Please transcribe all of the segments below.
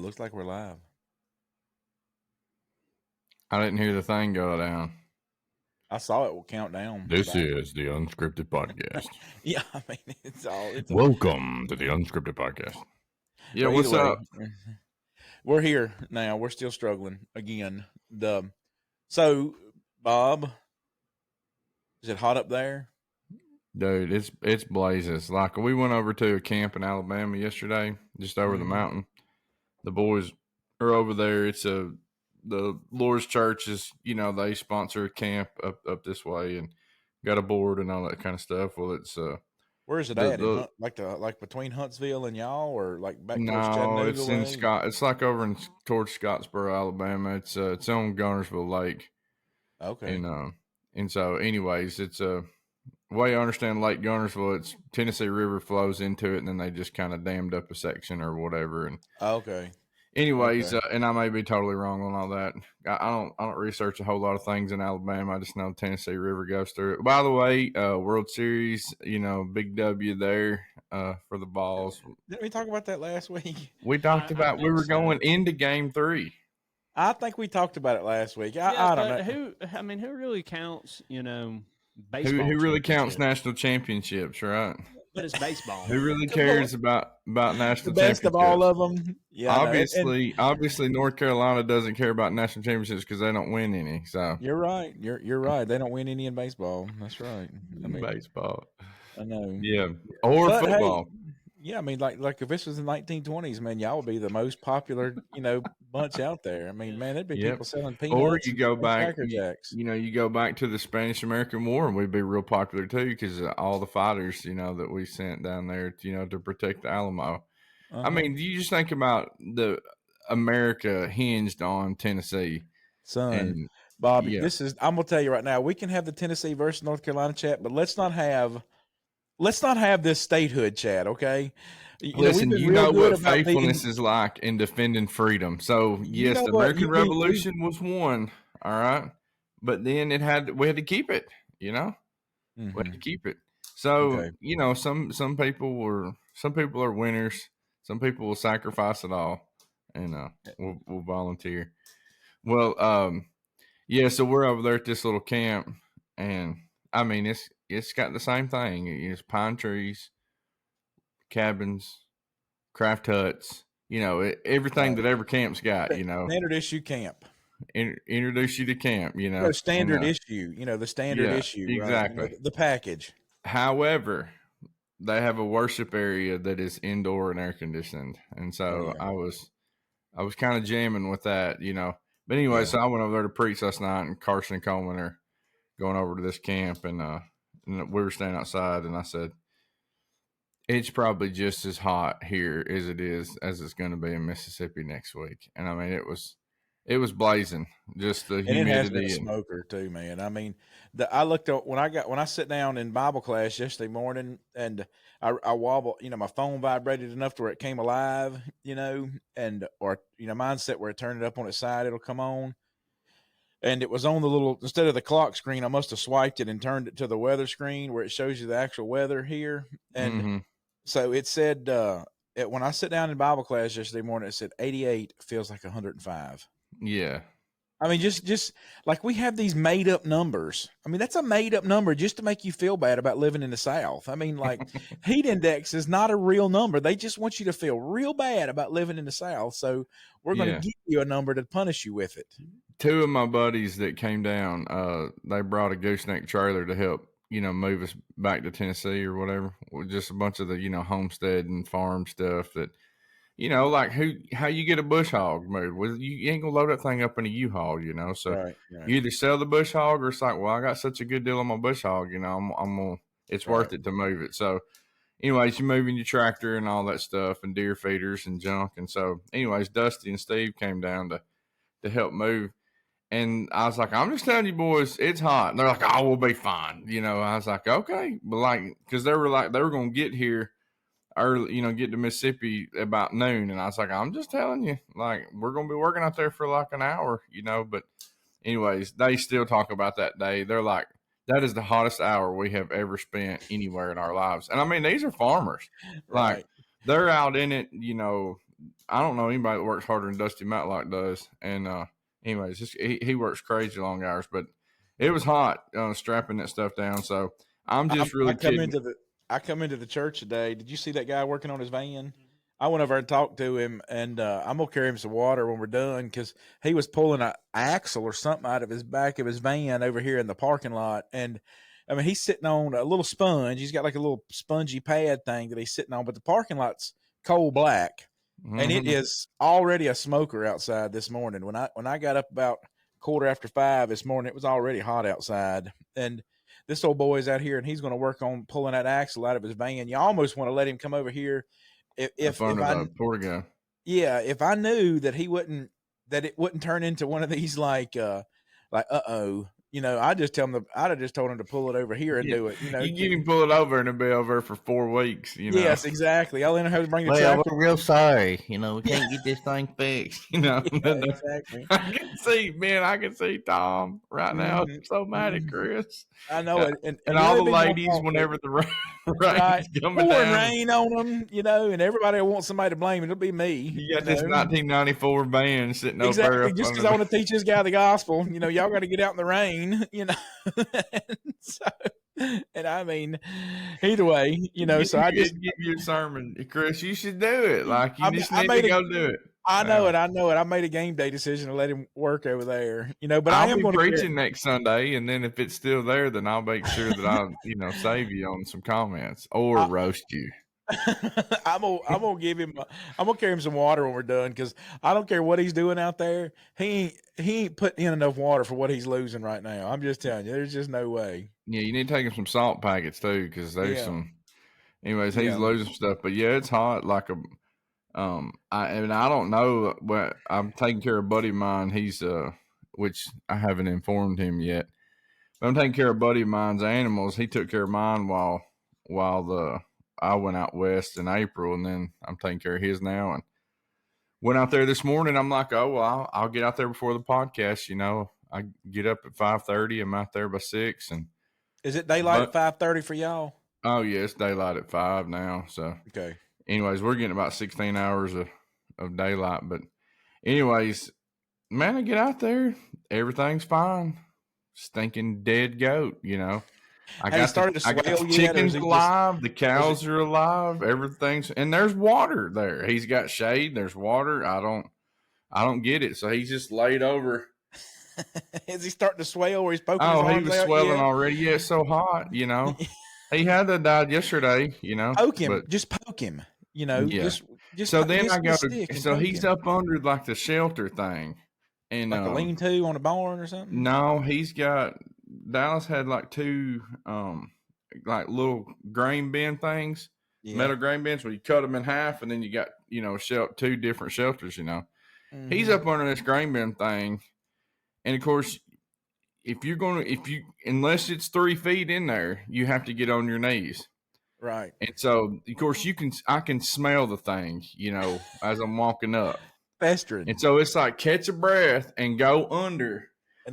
It looks like we're live. I didn't hear the thing go down. I saw it will count down. This is the Unscripted Podcast. Yeah, I mean, it's all. Welcome to the Unscripted Podcast. Yeah, But what's either way, up? We're here now. We're still struggling again. So, Bob, is it hot up there? Dude, it's blazes. Like, we went over to a camp in Alabama yesterday, just over the mountain. The boys are over there. It's the Lord's Church is, they sponsor a camp up this way and got a board and all that kind of stuff. Well, it's where is it at? Like between Huntsville and y'all, or like back towards Chattanooga? It's in Scott. It's like over in towards Scottsboro, Alabama. It's on Gunnersville Lake. Okay. And so, anyways, it's way I understand Lake Gunnersville. It's Tennessee River flows into it, and then they just kind of dammed up a section or whatever. And okay. Anyways, and I may be totally wrong on all that. I don't research a whole lot of things in Alabama. I just know the Tennessee River goes through it. By the way, World Series, big W there for the Balls. Didn't we talk about that last week? We talked about we were going into Game 3. I think we talked about it last week. I don't know. Who really counts? Baseball. Who really counts national championships, right? But it's baseball. Who really cares about national championships? The best of all of them. Yeah. Obviously, North Carolina doesn't care about national championships because they don't win any. So you're right. You're right. They don't win any in baseball. That's right. Baseball. I know. Yeah. Or football. Hey, yeah, I mean, like if this was the 1920s, man, y'all would be the most popular, bunch out there. I mean, man, there'd be people selling peanuts. Or you go back, Cracker Jacks. You go back to the Spanish-American War, and we'd be real popular too because all the fighters, that we sent down there, to protect the Alamo. I mean, you just think about the America hinged on Tennessee, son. And, Bobby, I'm gonna tell you right now, we can have the Tennessee versus North Carolina chat, but let's not have this statehood chat, okay? Listen, what faithfulness is like in defending freedom. So, yes, the American Revolution was won, all right? But then we had to keep it, Mm-hmm. We had to keep it. So, some people are winners. Some people will sacrifice it all, and we'll volunteer. Well, so we're over there at this little camp, and I mean, it's got the same thing. It's pine trees, cabins, craft huts, everything that every camp's got, Standard issue camp. Introduce you to camp, standard issue, the standard issue. Exactly. Right? The package. However, they have a worship area that is indoor and air conditioned. And so I was kind of jamming with that, But anyway, so I went over there to preach last night, and Carson and Coleman are going over to this camp, and we were standing outside, and I said, it's probably just as hot here as it's going to be in Mississippi next week. And I mean, it was blazing, just the humidity. And it has been a smoker too, man. I mean, I looked at when I sat down in Bible class yesterday morning, and I wobbled, my phone vibrated enough to where it came alive, mine set where it turned it up on its side, it'll come on. And it was on the little, instead of the clock screen, I must have swiped it and turned it to the weather screen where it shows you the actual weather here. And so it said, when I sat down in Bible class yesterday morning, it said 88 feels like 105. Yeah. I mean, just like we have these made up numbers. I mean, that's a made up number just to make you feel bad about living in the South. I mean, like heat index is not a real number. They just want you to feel real bad about living in the South. So we're going to give you a number to punish you with it. Two of my buddies that came down, they brought a gooseneck trailer to help, move us back to Tennessee or whatever. Just a bunch of the, homestead and farm stuff that, like how you get a bush hog moved. Well, you ain't gonna load that thing up in a U-Haul, So right. You either sell the bush hog or it's like, well, I got such a good deal on my bush hog, it's worth it to move it. So anyways, you're moving your tractor and all that stuff and deer feeders and junk. And so anyways, Dusty and Steve came down to help move. And I was like, I'm just telling you boys, it's hot. And they're like, oh, we'll be fine. I was like, okay. But because they were going to get here early, get to Mississippi about noon. And I was like, I'm just telling you, we're going to be working out there for an hour, But anyways, they still talk about that day. They're like, that is the hottest hour we have ever spent anywhere in our lives. And I mean, these are farmers. Right. They're out in it, I don't know anybody that works harder than Dusty Matlock does. And anyways, he works crazy long hours, but it was hot strapping that stuff down. So I'm just really kidding. I come into the church today. Did you see that guy working on his van? I went over and talked to him, and I'm gonna carry him some water when we're done because he was pulling an axle or something out of his back of his van over here in the parking lot. And I mean, he's sitting on a little sponge. He's got like a little spongy pad thing that he's sitting on, but the parking lot's coal black, and it is already a smoker outside this morning. When I got up about 5:15 this morning, it was already hot outside, and this old boy is out here, and he's going to work on pulling that axle out of his van. You almost want to let him come over here. If I knew that it wouldn't turn into one of these like I'd just told him to pull it over here and do it. You get him pull it over and it'll be over for 4 weeks. Yes, exactly. I'll have to bring the tractor. We're real sorry. We can't get this thing fixed. Yeah, exactly. I can see Tom right now. I'm so mad at Chris. I know it. And all the ladies, whenever the rain's coming down, rain on them, and everybody will want somebody to blame. It'll be me. You got this 1994 van sitting over there. Just because I want to teach this guy the gospel. Y'all got to get out in the rain. And I mean, either way, so I just give you a sermon, Chris. You should do it. Like you just need to go do it. I know it. I made a game day decision to let him work over there. But I'll be preaching next Sunday, and then if it's still there, then I'll make sure that I'll save you on some comments or roast you. I'm gonna give him. I'm gonna carry him some water when we're done because I don't care what he's doing out there. He ain't putting in enough water for what he's losing right now. I'm just telling you, there's just no way. Yeah, you need to take him some salt packets too because there's some. Anyways, he's losing stuff, but yeah, it's hot like a. I don't know, but I'm taking care of a buddy of mine. He's which I haven't informed him yet. But I'm taking care of a buddy of mine's animals. He took care of mine while I went out west in April, and then I'm taking care of his now. And went out there this morning. I'm like, oh well, I'll get out there before the podcast. I get up at 5:30. I'm out there by 6. And is it daylight at 5:30 for y'all? Oh yeah, it's daylight at 5 now. So okay. Anyways, we're getting about 16 hours of daylight. But anyways, man, I get out there, everything's fine. Stinking dead goat, I got the chickens alive, the cows are alive, everything's, and there's water there. He's got shade, there's water. I don't get it. So he's just laid over. Is he starting to swell or he's poking his arms out? He was swelling already. Yeah, it's so hot, He had to died yesterday, Poke him. Just poke him. Yeah. Just so then I got so he's up under like the shelter thing. And like a lean-to on a barn or something? No, he's got Dallas had like 2 like little grain bin things, metal grain bins where you cut them in half and then you got, 2 different shelters, Mm-hmm. He's up under this grain bin thing. And of course, unless it's 3 feet in there, you have to get on your knees. Right. And so, of course, I can smell the thing, as I'm walking up. Festering. And so it's like catch a breath and go under.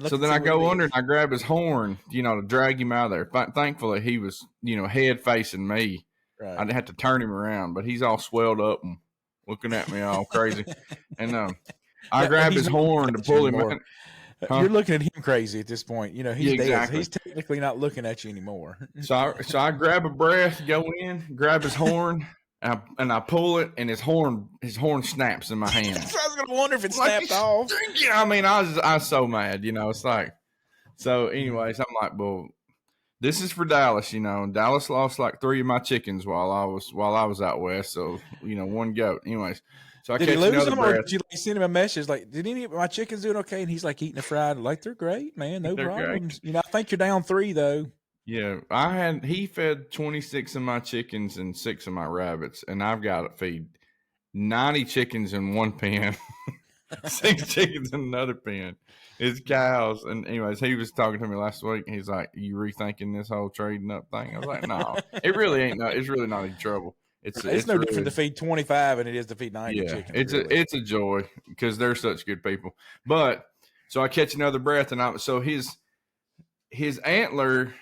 So then I go under and I grab his horn, to drag him out of there. Thankfully, he was, head facing me. Right. I'd have to turn him around, but he's all swelled up and looking at me all crazy. And I grab his horn to pull him in. Huh? You're looking at him crazy at this point. He's dead. Exactly. He's technically not looking at you anymore. So I grab a breath, go in, grab his horn, and I pull it, and his horn snaps in my hand. That's what I was gonna wonder if it snapped off. Yeah, I mean, I was so mad. It's like. So, anyways, I'm like, well, this is for Dallas. Dallas lost like 3 of my chickens while I was out west. So, 1 goat. Anyways. So did he lose them, or did you send him a message like, "Did any of my chickens doing okay?" And he's like eating a fried, like they're great, man, no problems. Great. I think you're down 3 though. Yeah, he fed 26 of my chickens and 6 of my rabbits, and I've got to feed 90 chickens in 1 pen, 6 chickens in another pen. It's cows. And anyways, he was talking to me last week. And he's like, "You rethinking this whole trading up thing?" I was like, "No, it really ain't. It's really not any trouble." It's no really different to feed 25 than it is to feed 90 chickens. It's a joy because they're such good people. But so I catch another breath, and so his antler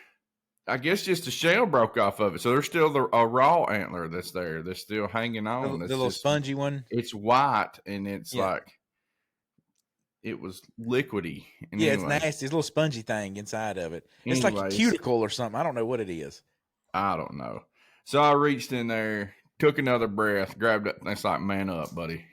I guess just the shell broke off of it. So there's still a raw antler that's there. That's still hanging on. The little spongy one. It's white and it's Yeah. like it was liquidy. And Yeah, anyway, it's nasty. It's a little spongy thing inside of it. It's like a anyways, cuticle or something. I don't know what it is. I don't know. So I reached in there, took another breath, grabbed it. That's like, man up, buddy.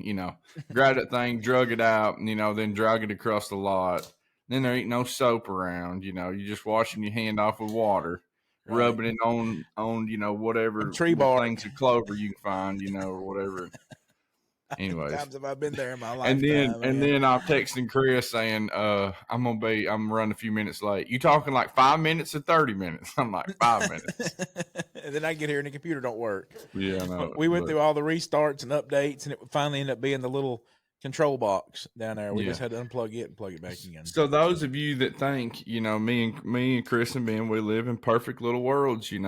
Grabbed that thing, drug it out, then drug it across the lot. Then there ain't no soap around. You're just washing your hand off with water, Right. rubbing it on whatever And tree bark. things of clover you can find, or whatever. Anyways, Times have I been there in my life? and then I'm texting Chris saying, I'm running a few minutes late. You talking like 5 minutes or 30 minutes? I'm like 5 minutes. And then I get here and the computer don't work. Yeah, I know. We went through all the restarts and updates, and it finally ended up being the little control box down there. We just had to unplug it and plug it back again. So those of you that think, me and Chris and Ben, we live in perfect little worlds. There's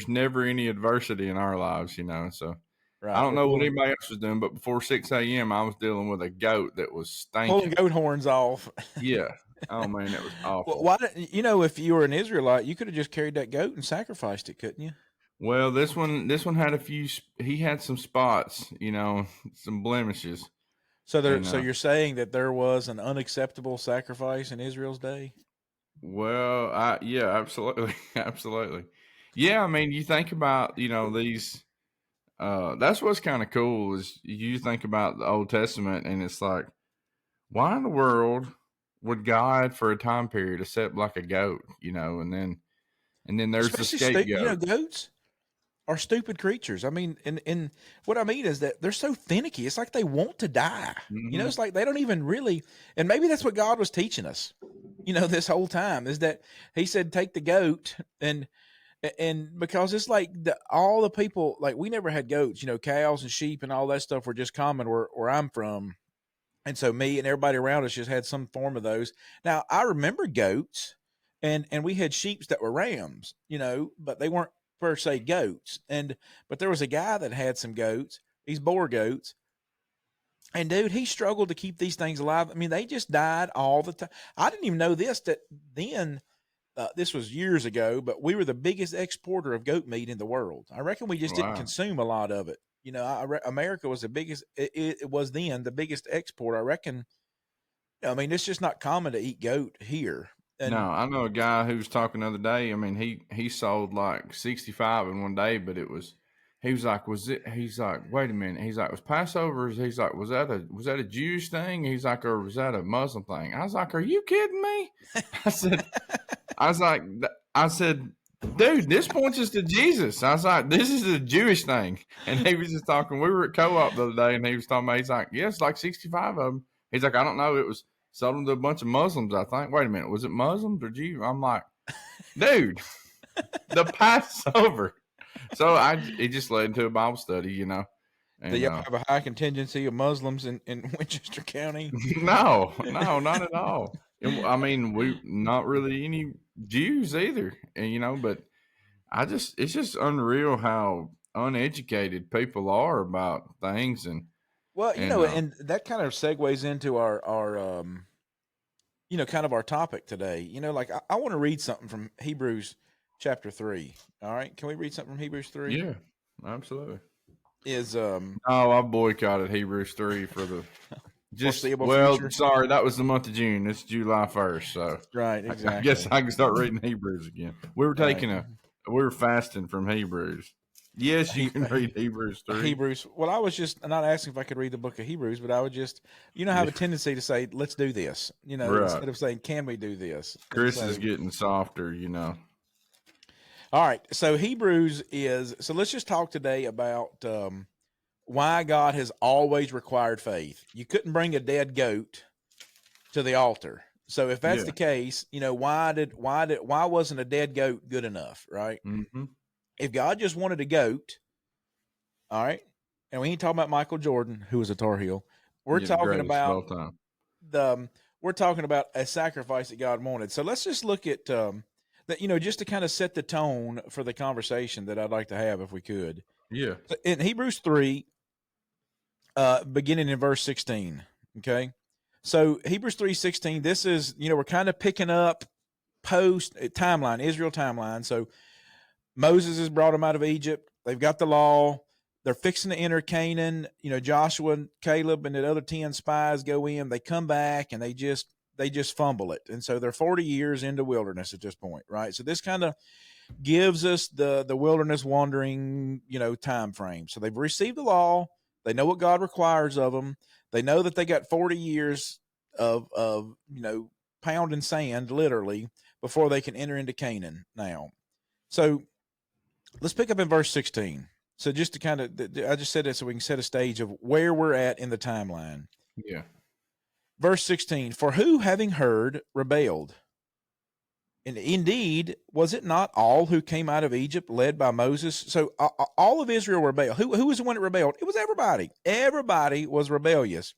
never any adversity in our lives. So. Right. I don't know what anybody else was doing, but before 6 a.m., I was dealing with a goat that was stinking. Pulling goat horns off. Yeah. Oh, man, that was awful. Well, why didn't if you were an Israelite, you could have just carried that goat and sacrificed it, couldn't you? Well, this one had a few. He had some spots, some blemishes. So you're saying that there was an unacceptable sacrifice in Israel's day? Well, yeah, absolutely, absolutely. Yeah, I mean, you think about these. That's what's kind of cool is you think about the Old Testament and it's like, why in the world would God for a time period accept like a goat, and then there's especially the scapegoat. Goats are stupid creatures. I mean, and what I mean is that they're so finicky. It's like they want to die. Mm-hmm. It's like they don't even really. And maybe that's what God was teaching us. This whole time is that He said, take the goat and because it's like all the people, like we never had goats, cows and sheep and all that stuff were just common where I'm from. And so me and everybody around us just had some form of those. Now I remember goats and we had sheeps that were rams, but they weren't per se goats. But there was a guy that had some goats, these boar goats. And dude, he struggled to keep these things alive. I mean, they just died all the time. I didn't even know that then. This was years ago, but we were the biggest exporter of goat meat in the world. I reckon we just didn't consume a lot of it. America was the biggest. It was then the biggest export. I reckon. I mean, it's just not common to eat goat here. No, I know a guy who was talking the other day. I mean, he sold like 65 in one day, but he was like, he's like, wait a minute. He's like, was Passover? He's like, was that a Jewish thing? He's like, or was that a Muslim thing? I was like, are you kidding me? I said, dude, this points us to Jesus. I was like, this is a Jewish thing. And he was just talking. We were at Co-op the other day, and he was talking about, he's like, yeah, it's like 65 of them. He's like, I don't know. It was sold them to a bunch of Muslims, I think. Wait a minute. Was it Muslims or Jews? I'm like, dude, the Passover. So it just led into a Bible study, And, do you have a high contingency of Muslims in Winchester County? No, not at all. I mean, we not really any Jews either, and but it's just unreal how uneducated people are about things, and and that kind of segues into our kind of our topic today. Like I want to read something from Hebrews chapter 3. All right, can we read something from Hebrews 3? Yeah, absolutely. I boycotted Hebrews 3 for the. future. Sorry, that was the month of June. It's July 1st, so right, exactly. I guess I can start reading Hebrews again. We were fasting from Hebrews. Yes, you can read Hebrews 3. Hebrews. Well, I was just not asking if I could read the book of Hebrews, but I would just, have a tendency to say, let's do this, right. Instead of saying, can we do this? Chris is getting softer, All right. So Hebrews so let's just talk today about why God has always required faith. You couldn't bring a dead goat to the altar. So if that's the case, why wasn't a dead goat good enough, right? Mm-hmm. If God just wanted a goat, all right, and we ain't talking about Michael Jordan, who was a Tar Heel. We're talking about we're talking about a sacrifice that God wanted. So let's just look at that, just to kind of set the tone for the conversation that I'd like to have, if we could. Yeah. In Hebrews 3, beginning in verse 16. Okay. So Hebrews 3:16, this is, we're kind of picking up post timeline, Israel timeline. So Moses has brought them out of Egypt. They've got the law. They're fixing to enter Canaan. You know, Joshua and Caleb and the other 10 spies go in. They come back and they just fumble it. And so they're 40 years into wilderness at this point, right? So this kind of gives us the wilderness wandering, you know, time frame. So they've received the law. They know what God requires of them. They know that they got 40 years of you know, pounding sand literally before they can enter into Canaan now. So let's pick up in verse 16. So just to kind of, I just said that so we can set a stage of where we're at in the timeline. Yeah. Verse 16, for who having heard rebelled? And indeed, was it not all who came out of Egypt led by Moses? So all of Israel rebelled. Who was the one that rebelled? It was everybody. Everybody was rebellious.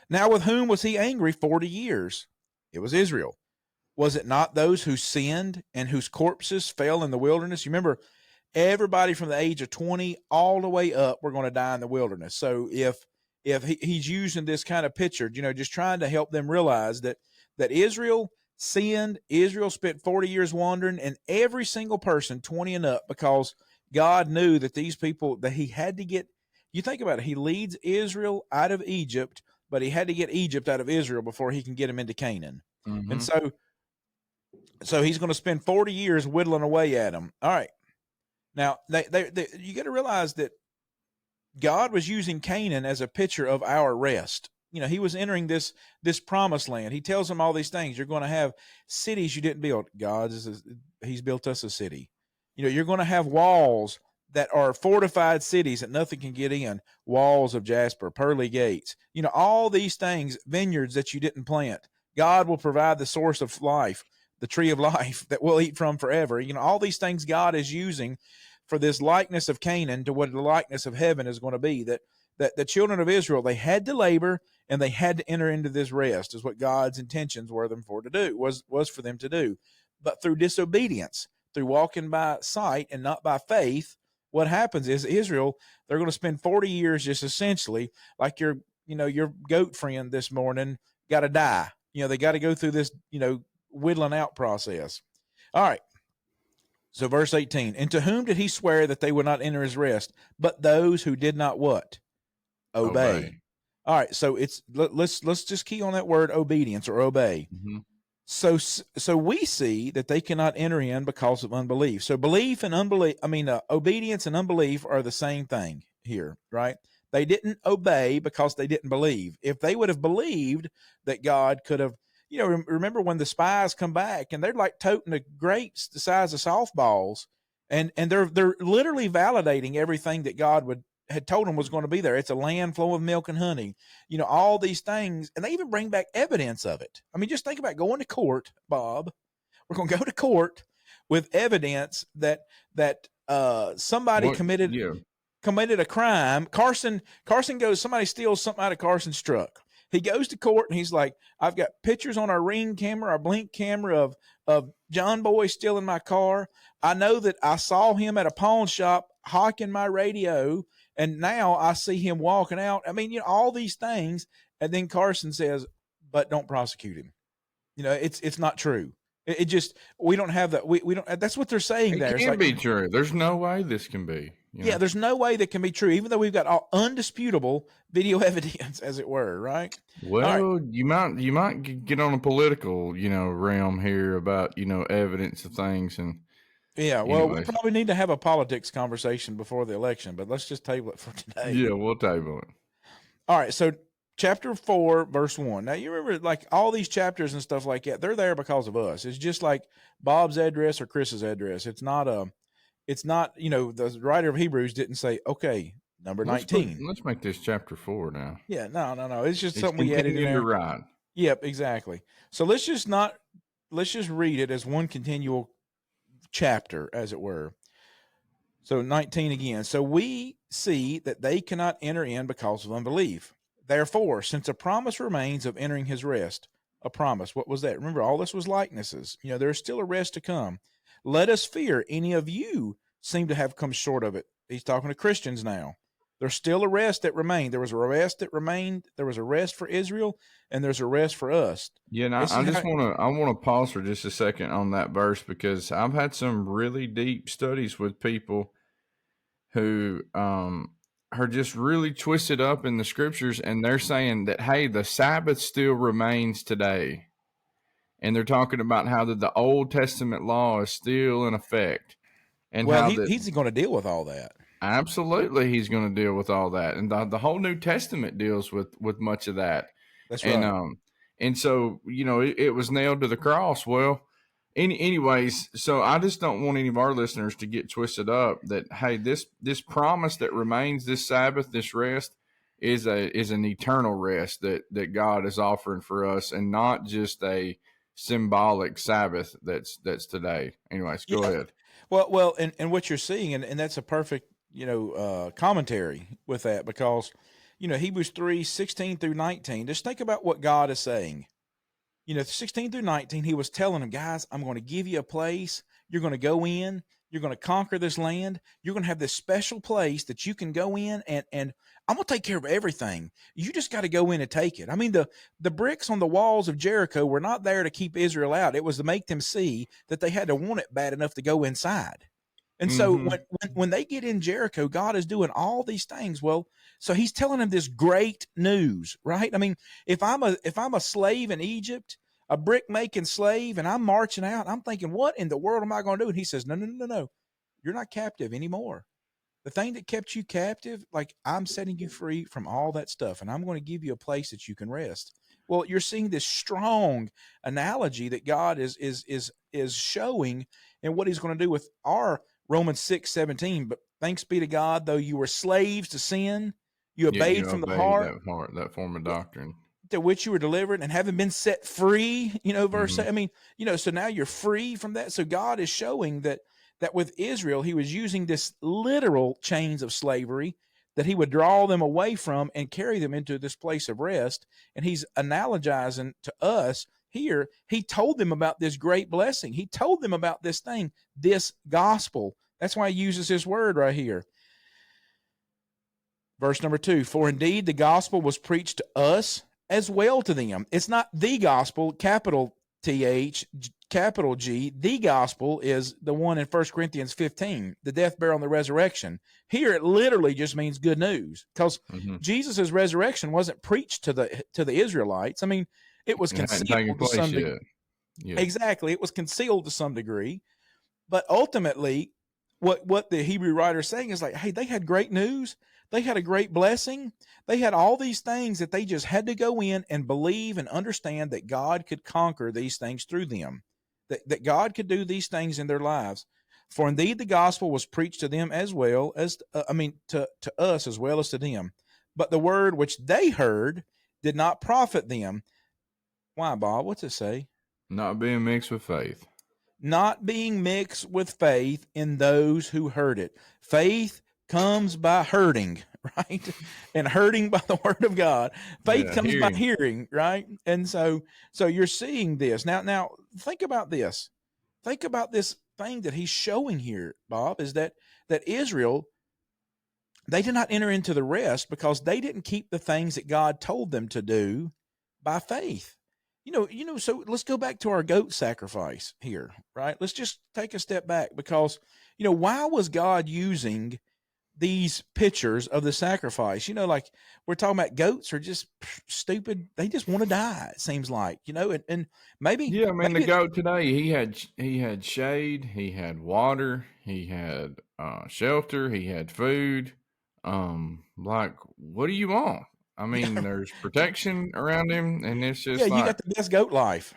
Now with whom was he angry 40 years? It was Israel. Was it not those who sinned and whose corpses fell in the wilderness? You remember, everybody from the age of 20 all the way up were going to die in the wilderness. So if he's using this kind of picture, you know, just trying to help them realize that Israel sinned, Israel spent 40 years wandering, and every single person 20 and up, because God knew that these people, that he had to get, you think about it, he leads Israel out of Egypt, but he had to get Egypt out of Israel before he can get them into Canaan. Mm-hmm. And so he's going to spend 40 years whittling away at them. All right. Now, you got to realize that God was using Canaan as a picture of our rest. You know, he was entering this promised land. He tells them all these things. You're going to have cities you didn't build. He's built us a city. You know, you're going to have walls that are fortified cities that nothing can get in. Walls of jasper, pearly gates. You know, all these things, vineyards that you didn't plant. God will provide the source of life, the tree of life that we'll eat from forever. You know, all these things God is using for this likeness of Canaan to what the likeness of heaven is going to be. That the children of Israel, they had to labor and they had to enter into this rest, is what God's intentions were them for to do, was for them to do. But through disobedience, through walking by sight and not by faith, what happens is Israel, they're going to spend 40 years just essentially like your goat friend this morning got to die. You know, they got to go through this, you know, whittling out process. All right. So verse 18, and to whom did he swear that they would not enter his rest, but those who did not what? Obey. All right. So let's just key on that word obedience or obey. Mm-hmm. So we see that they cannot enter in because of unbelief. So belief and unbelief, obedience and unbelief are the same thing here, right? They didn't obey because they didn't believe. If they would have believed that God could have, you know, remember when the spies come back and they're like toting the grapes the size of softballs, and they're literally validating everything that God had told them was going to be there. It's a land flowing with milk and honey, you know, all these things, and they even bring back evidence of it. I mean, just think about going to court, Bob. We're going to go to court with evidence that somebody committed a crime. Carson goes, somebody steals something out of Carson's truck. He goes to court and he's like, I've got pictures on our Ring camera, our Blink camera of John Boy stealing my car. I know that I saw him at a pawn shop hawking my radio, and now I see him walking out. I mean, you know, all these things. And then Carson says, but don't prosecute him. You know, it's not true. It just, we don't have that. We don't, that's what they're saying there. It can't be true. There's no way this can be. Yeah, there's no way that can be true, even though we've got all undisputable video evidence, as it were, right? Well, right. You might get on a political, you know, realm here about, you know, evidence of things. And yeah, well, we probably need to have a politics conversation before the election, but let's just table it for today. Yeah, we'll table it. All right, so chapter 4, verse 1. Now, you remember, like, all these chapters and stuff like that, they're there because of us. It's just like Bob's address or Chris's address. It's not, you know, the writer of Hebrews didn't say, okay, number 19. Let's make this chapter 4 now. Yeah, no. It's just something we added in there. Right. Yep, exactly. So let's just read it as one continual chapter, as it were. So 19 again. So we see that they cannot enter in because of unbelief. Therefore, since a promise remains of entering his rest, a promise, what was that? Remember, all this was likenesses. You know, there's still a rest to come. Let us fear any of you seem to have come short of it. He's talking to Christians now. There's still a rest that remained. There was a rest that remained. There was a rest for Israel, and there's a rest for us. Yeah, and I want to pause for just a second on that verse, because I've had some really deep studies with people who are just really twisted up in the scriptures, and they're saying that, hey, the Sabbath still remains today, and they're talking about how that the Old Testament law is still in effect, and Well, how he's going to deal with all that. Absolutely, he's going to deal with all that, and the whole New Testament deals with much of that. That's right. And so it was nailed to the cross. Well, anyways, so I just don't want any of our listeners to get twisted up that, hey, this promise that remains, this Sabbath, this rest, is an eternal rest that God is offering for us, and not just a symbolic Sabbath that's today. Anyways, go ahead. Well, and what you're seeing, and that's a perfect commentary with that, because Hebrews 3:16 through 19. Just think about what God is saying. 16 through 19, he was telling them, guys, I'm going to give you a place. You're going to go in. You're going to conquer this land. You're going to have this special place that you can go in, and I'm going to take care of everything. You just got to go in and take it. I mean, the bricks on the walls of Jericho were not there to keep Israel out. It was to make them see that they had to want it bad enough to go inside. And so when they get in Jericho, God is doing all these things. Well, so he's telling them this great news, right? I mean, if I'm a slave in Egypt, a brick making slave, and I'm marching out, I'm thinking, what in the world am I going to do? And he says, no. You're not captive anymore. The thing that kept you captive, like, I'm setting you free from all that stuff, and I'm going to give you a place that you can rest. Well, you're seeing this strong analogy that God is showing, and what he's going to do with our Romans 6:17. But thanks be to God, though you were slaves to sin, you obeyed from the heart that form of doctrine, to which you were delivered, and having been set free, verse. I mean, so now you're free from that. So God is showing that with Israel, he was using this literal chains of slavery that he would draw them away from and carry them into this place of rest. And he's analogizing to us here. He told them about this great blessing. He told them about this thing, this gospel. That's why he uses this word right here. Verse number 2, for indeed the gospel was preached to us as well to them. It's not the gospel, capital TH, capital G. The gospel is the one in 1 Corinthians 15, the death, burial, and the resurrection. Here it literally just means good news, because Jesus' resurrection wasn't preached to the Israelites. I mean, it was concealed to some degree. Yeah. Exactly. It was concealed to some degree. But ultimately, what the Hebrew writer is saying is like, hey, they had great news. They had a great blessing. They had all these things that they just had to go in and believe and understand that God could conquer these things through them, that God could do these things in their lives. For indeed the gospel was preached to them as well as, to us as well as to them. But the word which they heard did not profit them. Why, Bob? What's it say? Not being mixed with faith. Not being mixed with faith in those who heard it. Faith comes by hurting, right? And hurting by the word of God. Faith comes by hearing, right? And so you're seeing this. Now think about this. Think about this thing that he's showing here, Bob, is that Israel, they did not enter into the rest because they didn't keep the things that God told them to do by faith. So let's go back to our goat sacrifice here, right? Let's just take a step back, because, why was God using these pictures of the sacrifice? Like, we're talking about goats are just stupid. They just want to die, it seems like, and maybe. Yeah. I mean, the goat today, he had shade, he had water, he had shelter, he had food. Like, what do you want? I mean, there's protection around him, and it's just you got the best goat life,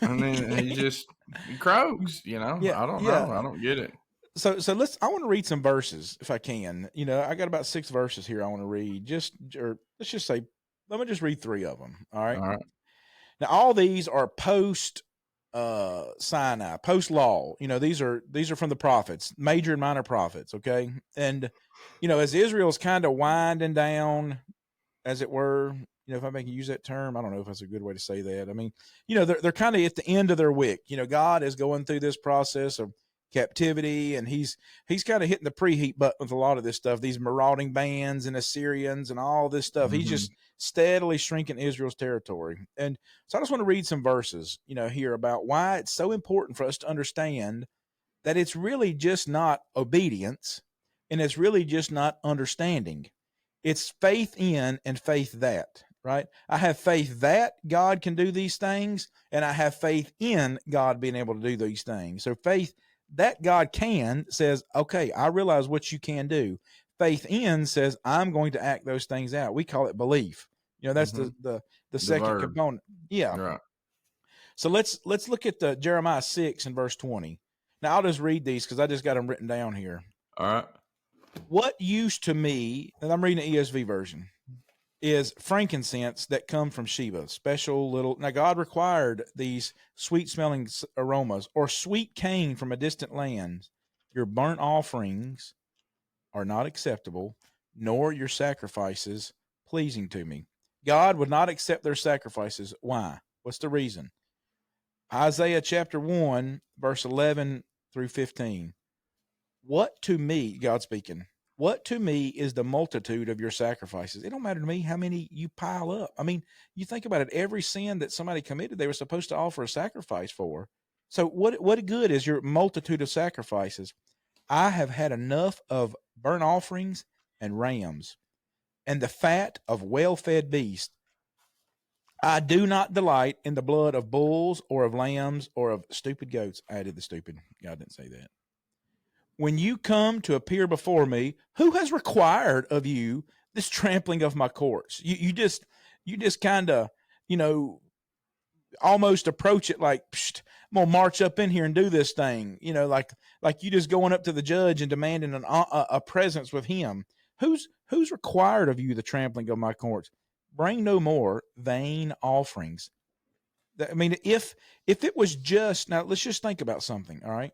I mean, he croaks, I don't know. I don't get it. So I want to read some verses if I can. I got about 6 verses here I want to read. Let me just read 3 of them. All right. Now, all these are post Sinai, post law. These are from the prophets, major and minor prophets. Okay. And, as Israel's kind of winding down, as it were, if I can use that term, I don't know if that's a good way to say that. I mean, they're kind of at the end of their wick. God is going through this process of captivity, and he's kind of hitting the preheat button with a lot of this stuff, these marauding bands and Assyrians and all this stuff. He's just steadily shrinking Israel's territory. And so I just want to read some verses, here about why it's so important for us to understand that it's really just not obedience, and it's really just not understanding. It's faith in and faith that, right? I have faith that God can do these things, and I have faith in God being able to do these things. So faith that God can says, okay, I realize what you can do. Faith in says, I'm going to act those things out. We call it belief. That's the second verb. component. Yeah. Right. So let's look at Jeremiah 6 and verse 20. Now I'll just read these because I just got them written down here. All right. What used to me, and I'm reading the ESV version, is frankincense that come from Sheba, special little. Now God required these sweet-smelling aromas, or sweet cane from a distant land. Your burnt offerings are not acceptable, nor your sacrifices pleasing to me. God would not accept their sacrifices. Why? What's the reason? Isaiah chapter 1, verse 11 through 15. What to me, God speaking, what to me is the multitude of your sacrifices? It don't matter to me how many you pile up. I mean, you think about it, every sin that somebody committed, they were supposed to offer a sacrifice for. So what good is your multitude of sacrifices? I have had enough of burnt offerings and rams and the fat of well-fed beasts. I do not delight in the blood of bulls or of lambs or of stupid goats. I added the stupid. God didn't say that. When you come to appear before me, who has required of you this trampling of my courts? You just kind of, almost approach it like, Psst, I'm going to march up in here and do this thing. Like you just going up to the judge and demanding a presence with him. Who's required of you the trampling of my courts? Bring no more vain offerings. I mean, if it was just, now let's just think about something, all right?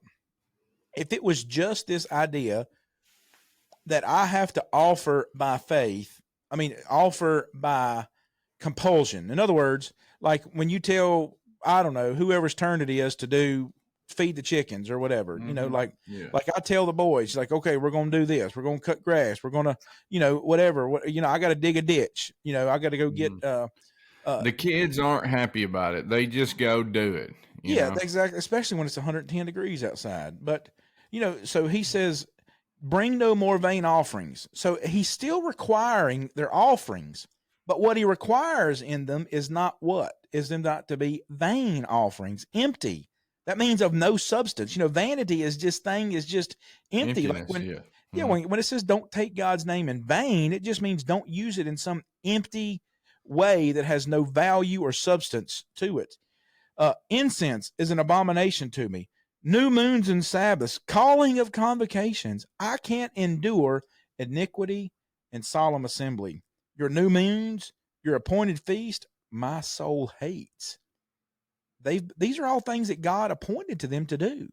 If it was just this idea that I have to offer by faith, offer by compulsion. In other words, like when you tell, I don't know, whoever's turn it is to feed the chickens or whatever, like I tell the boys, like, okay, we're going to do this. We're going to cut grass. We're going to, whatever, I got to dig a ditch. I got to go get, the kids aren't happy about it. They just go do it. You know? Exactly. Especially when it's 110 degrees outside. But, so he says, bring no more vain offerings. So he's still requiring their offerings, but what he requires in them is not what? Is them not to be vain offerings, empty. That means of no substance. Vanity is just empty. Like when it says don't take God's name in vain, it just means don't use it in some empty way that has no value or substance to it. Incense is an abomination to me. New moons and Sabbaths, calling of convocations. I can't endure iniquity and solemn assembly. Your new moons, your appointed feast, my soul hates. These are all things that God appointed to them to do.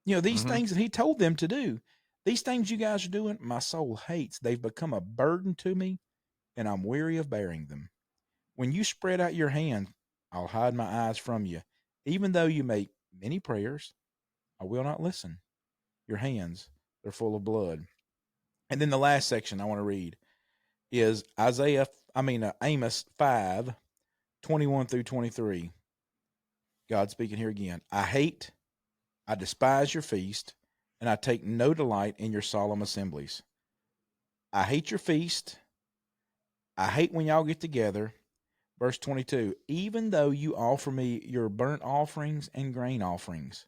These things that he told them to do. These things you guys are doing, my soul hates. They've become a burden to me, and I'm weary of bearing them. When you spread out your hand, I'll hide my eyes from you. Even though you make many prayers, I will not listen. Your hands, they're full of blood. And then the last section I want to read is Amos 5, 21 through 23. God speaking here again. I despise your feast, and I take no delight in your solemn assemblies. I hate your feast. I hate when y'all get together. Verse 22, even though you offer me your burnt offerings and grain offerings.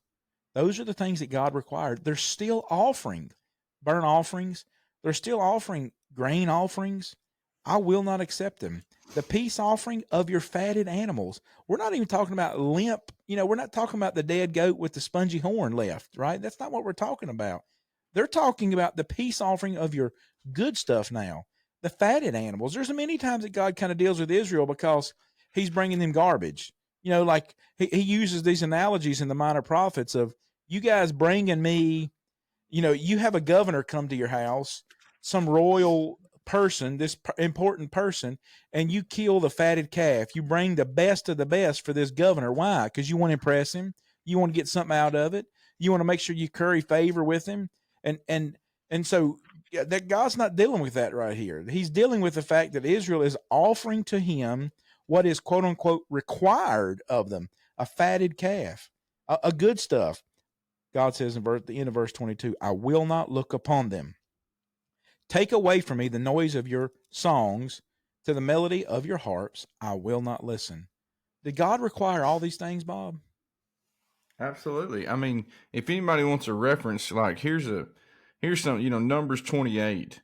Those are the things that God required. They're still offering burnt offerings. They're still offering grain offerings. I will not accept them. The peace offering of your fatted animals. We're not even talking about limp. We're not talking about the dead goat with the spongy horn left, right? That's not what we're talking about. They're talking about the peace offering of your good stuff now. The fatted animals. There's many times that God kind of deals with Israel because he's bringing them garbage. Like he uses these analogies in the Minor Prophets of you guys bringing me, you have a governor come to your house, some royal person, this important person, and you kill the fatted calf. You bring the best of the best for this governor. Why? Because you want to impress him. You want to get something out of it. You want to make sure you curry favor with him. And so that God's not dealing with that right here. He's dealing with the fact that Israel is offering to him what is quote unquote required of them, a fatted calf, a good stuff. God says in the end of verse 22, I will not look upon them. Take away from me the noise of your songs, to the melody of your harps, I will not listen. Did God require all these things, Bob? Absolutely. I mean, if anybody wants a reference, like here's some, Numbers 28,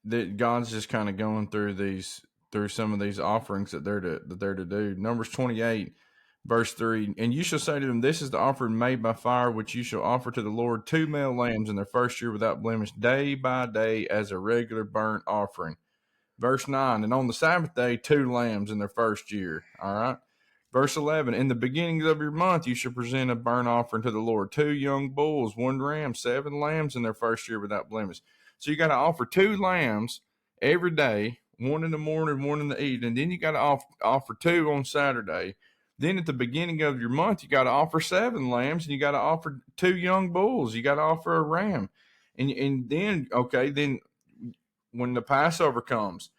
that God's just kind of going through some of these offerings that they're to do. Numbers 28, verse 3, and you shall say to them, this is the offering made by fire, which you shall offer to the Lord, 2 male lambs in their first year without blemish, day by day as a regular burnt offering. Verse 9, and on the Sabbath day, 2 lambs in their first year. All right. Verse 11, in the beginnings of your month, you shall present a burnt offering to the Lord, 2 young bulls, 1 ram, 7 lambs in their first year without blemish. So you got to offer 2 lambs every day, 1 in the morning, 1 in the evening. And then you got to offer 2 on Saturday. Then at the beginning of your month, you got to offer 7 lambs, and you got to offer 2 young bulls. You got to offer a ram. And then, okay, then when the Passover comes,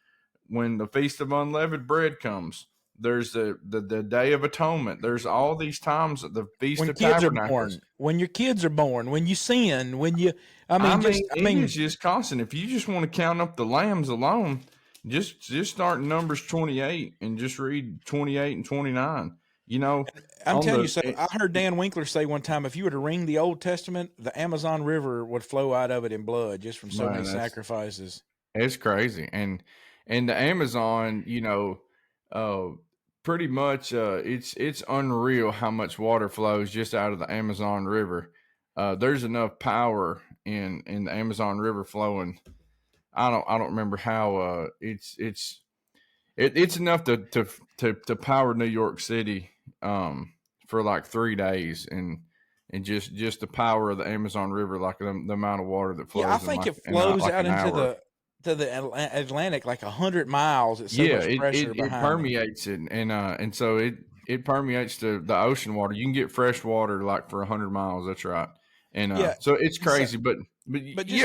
when the Feast of Unleavened Bread comes, there's the Day of Atonement. There's all these times, the Feast of Tabernacles. When your kids are born, when you sin, when you, it's just constant. If you just want to count up the lambs alone, just start in Numbers 28 and just read 28 and 29. I'm telling you, so I heard Dan Winkler say one time, if you were to read the Old Testament, the Amazon River would flow out of it in blood just from so many sacrifices. It's crazy. And the Amazon, pretty much it's unreal how much water flows just out of the Amazon River. There's enough power in the Amazon River flowing. I don't remember how it's enough to power New York City for like 3 days, and just the power of the Amazon River, like the amount of water that flows. Yeah, I think it flows out into the Atlantic like 100 miles. It's so much pressure it permeates it, and so it permeates the ocean water. You can get fresh water like for 100 miles. That's right. And so it's crazy, but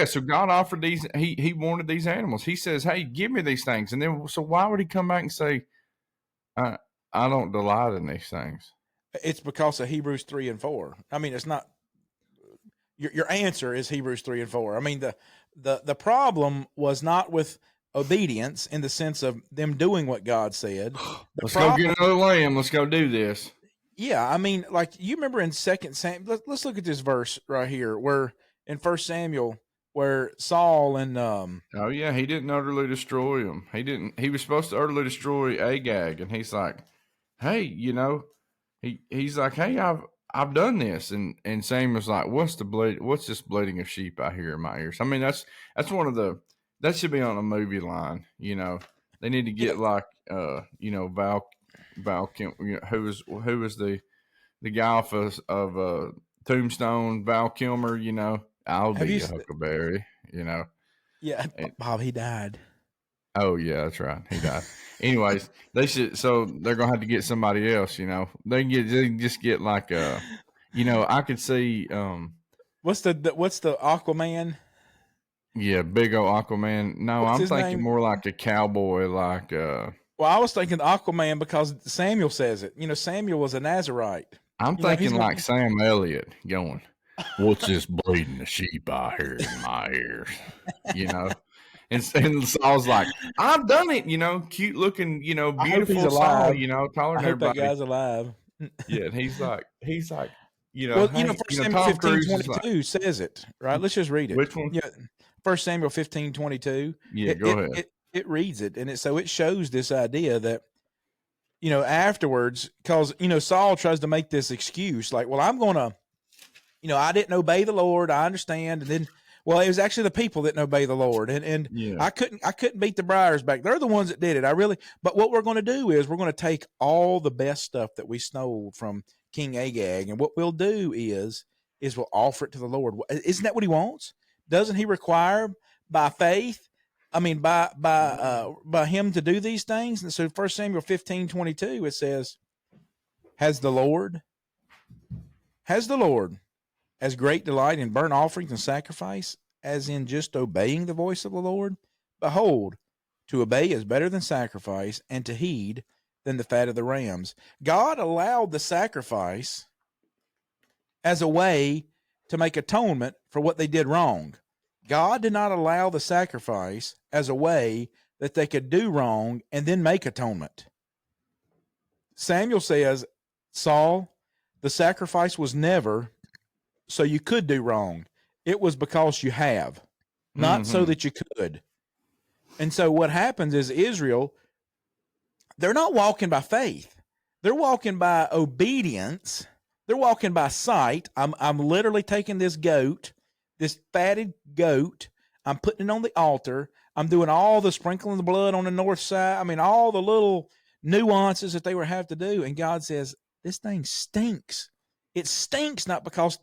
so God offered these. He wanted these animals. He says, "Hey, give me these things." And then, so why would he come back and say, "I don't delight in these things"? It's because of Hebrews 3 and 4. I mean, it's not. Your answer is Hebrews 3 and 4. I mean, the problem was not with obedience in the sense of them doing what God said. Let's go get another lamb. Let's go do this. Yeah, I mean, like you remember in 2 Samuel. Let's look at this verse right here, where in 1 Samuel, where Saul and oh yeah, he didn't utterly destroy him. He was supposed to utterly destroy Agag, and he's like, hey, he's like, hey, I've done this, and Samuel's like, what's this bleating of sheep I hear in my ears? I mean, that's one of that should be on a movie line. They need to get like Val Kilmer, who was the guy of Tombstone, Val Kilmer. I'll be a Huckleberry. Yeah, Bob, he died. Oh yeah, that's right, he died. Anyways, they should. So they're gonna have to get somebody else. They can just get like I could see. What's the Aquaman? Yeah, big old Aquaman. No, I'm thinking more like a cowboy, like. Well, I was thinking Aquaman because Samuel says it. Samuel was a Nazarite. I'm thinking like Sam Elliott going, "What's this bleeding the sheep I hear in my ears?" And Saul's like, "I've done it." Cute looking, beautiful Saul. Taller than everybody. That guy's alive. Yeah, and he's like, well, hey, 1 Samuel 15:22 says it, right? Let's just read it. Which one? Yeah, 1 Samuel 15:22. Yeah, go ahead. It reads it, and it shows this idea that, afterwards, because, Saul tries to make this excuse, like, well, I'm going to, I didn't obey the Lord. I understand. And then, well, it was actually the people that didn't obey the Lord. And yeah. I couldn't beat the briars back. They're the ones that did it. But what we're going to do is we're going to take all the best stuff that we stole from King Agag. And what we'll do is we'll offer it to the Lord. Isn't that what he wants? Doesn't he require by faith? I mean, by him to do these things. And so 1 Samuel 15:22, it says, has the Lord as great delight in burnt offerings and sacrifice as in just obeying the voice of the Lord? Behold, to obey is better than sacrifice, and to heed than the fat of the rams. God allowed the sacrifice as a way to make atonement for what they did wrong. God did not allow the sacrifice as a way that they could do wrong and then make atonement. Samuel says, Saul, the sacrifice was never so you could do wrong. It was because you have, not so that you could. And so what happens is Israel, they're not walking by faith. They're walking by obedience. They're walking by sight. I'm literally taking this goat, this fatted goat. I'm putting it on the altar. I'm doing all the sprinkling the blood on the north side. I mean, all the little nuances that they would have to do. And God says, this thing stinks. It stinks not because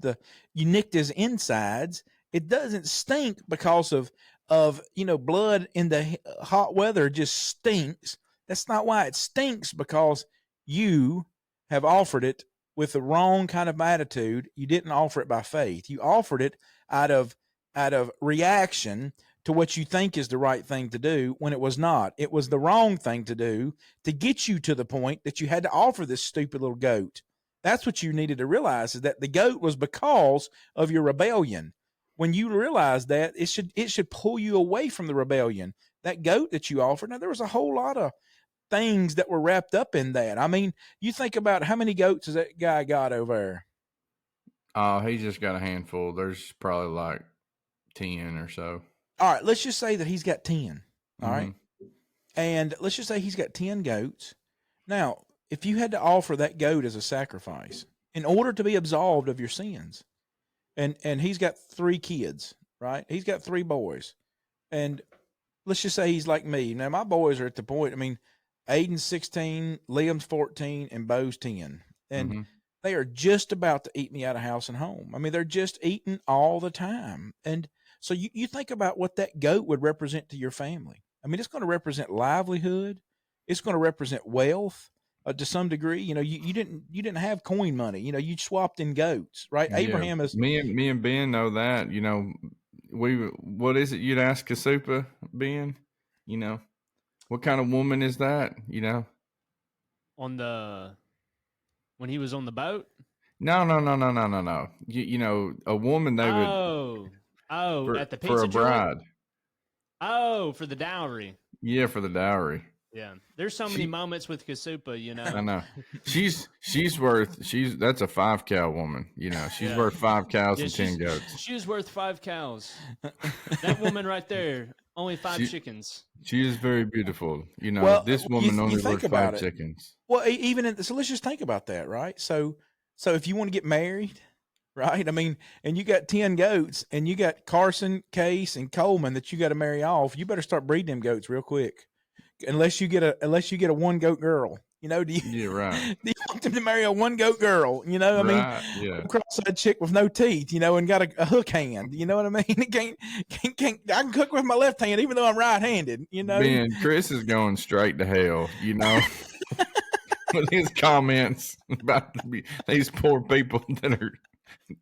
you nicked his insides. It doesn't stink because of blood in the hot weather just stinks. That's not why. It stinks because you have offered it with the wrong kind of attitude. You didn't offer it by faith. You offered it out of reaction to what you think is the right thing to do when it was not. It was the wrong thing to do to get you to the point that you had to offer this stupid little goat. That's what you needed to realize, is that the goat was because of your rebellion. When you realize that, it should pull you away from the rebellion. That goat that you offered, now there was a whole lot of things that were wrapped up in that. I mean, you think about how many goats has that guy got over there? Oh, he just got a handful. There's probably like 10 or so. All right, let's just say that he's got 10. All right. And let's just say he's got 10 goats. Now, if you had to offer that goat as a sacrifice in order to be absolved of your sins, and he's got 3 kids, right? He's got 3 boys. And let's just say he's like me. Now, my boys are at the point, I mean, Aiden's 16, Liam's 14, and Bo's 10. And they are just about to eat me out of house and home. I mean, they're just eating all the time. And so you think about what that goat would represent to your family. I mean, it's going to represent livelihood. It's going to represent wealth to some degree. You know, you didn't have coin money. You know, you swapped in goats, right? Yeah. Abraham is me and Ben know that. You know, what is it you'd ask Kasupa, Ben? You know, what kind of woman is that? You know, when he was on the boat. No. You know, a woman they would. At the pizza for a bride. Joint? For the dowry. Yeah, for the dowry. Yeah, there's so many moments with Kasupa, you know. I know. That's a 5 cow woman. You know, she's worth 5 cows and 10 goats. She's worth 5 cows. That woman right there, only 5 chickens. She is very beautiful. You know, this woman only worth 5 chickens. Well, so let's just think about that, right? So if you want to get married, right? I mean, and you got 10 goats, and you got Carson, Case, and Coleman that you got to marry off. You better start breeding them goats real quick. Unless you get a 1-goat girl, you know, do you want them to marry a 1-goat girl? You know, I mean, cross-eyed chick with no teeth, you know, and got a hook hand. You know what I mean? It can't. I can cook with my left hand, even though I'm right-handed. You know, man, Chris is going straight to hell. You know, with his comments about these poor people that are